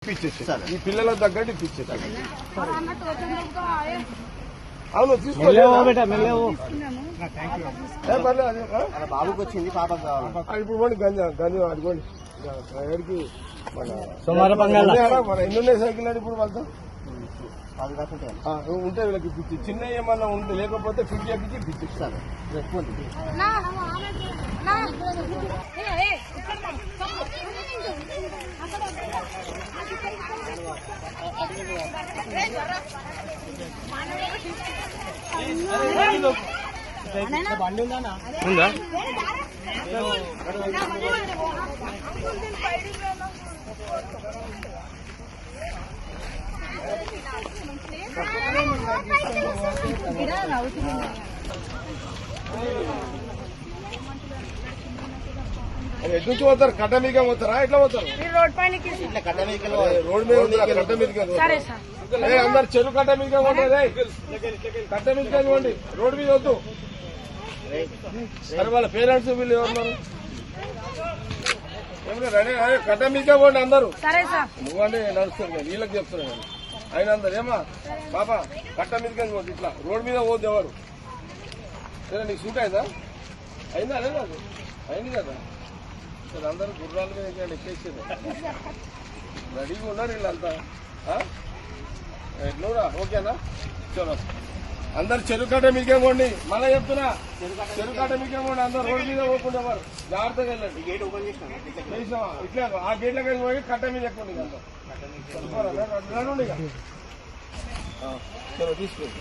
ఈ పిల్లల తగ్గట్టు ఇప్పించేది. అవును బాబుకి వచ్చింది, పాపకు కావాలి. ఇప్పుడు పోండి గంజ అదిగోండి ఎక్కడికి మన ఎన్ని ఉన్నాయి సైకిల్ అని ఇప్పుడు వాళ్ళతో ఉంటే వీళ్ళకి ఇప్పించి చిన్న ఏమన్నా ఉంటే లేకపోతే ఫిట్ చేపించి ఇప్పించిస్తారు. బండి ఉందా? ఎటు నుంచి పోతారు? కట్ట మీదకే పోతారా? ఎట్లా పోతారు? రోడ్ మీద కట్ట మీదకే అందరు చెరువు కట్ట మీదకే పోతారు. కట్ట మీదకే పోండి, రోడ్ మీద వద్దు. సరే వాళ్ళ పేరెంట్స్ వీళ్ళు ఎవరున్నారు? రెడీ కట్ట మీదకే పోండి అందరూ. నువ్వంటే నడుస్తుంది, వీళ్ళకి చెప్తున్నాను ఆయన అందరు. ఏమా పాప కట్ట మీదకే పోద్ది, ఇట్లా రోడ్ మీద పోద్దు ఎవరు. సరే నీకు సూట్ అయిందా? అయిందా? లేదా? అయింది కదా. సరే అందరూ గుర్రాల మీద ఎక్కేసారు, రెడీగా ఉన్నారు వీళ్ళంతా. ఎట్లా ఓకేనా? చలో అందరు చెరుకట్ట మీకే పోండి. మళ్ళీ చెప్తున్నా, చెరుకట్ట మీకే పోండి. అందరు రోడ్డు మీద పోకుండా వారు జాగ్రత్తగా వెళ్ళండి. గేట్ ఓపెన్ చేసినా ఇట్లా ఆ గేట్లకి పోయి కట్ట మీద ఎక్కుండి. నడుండి. చలో తీసుకెళ్ళి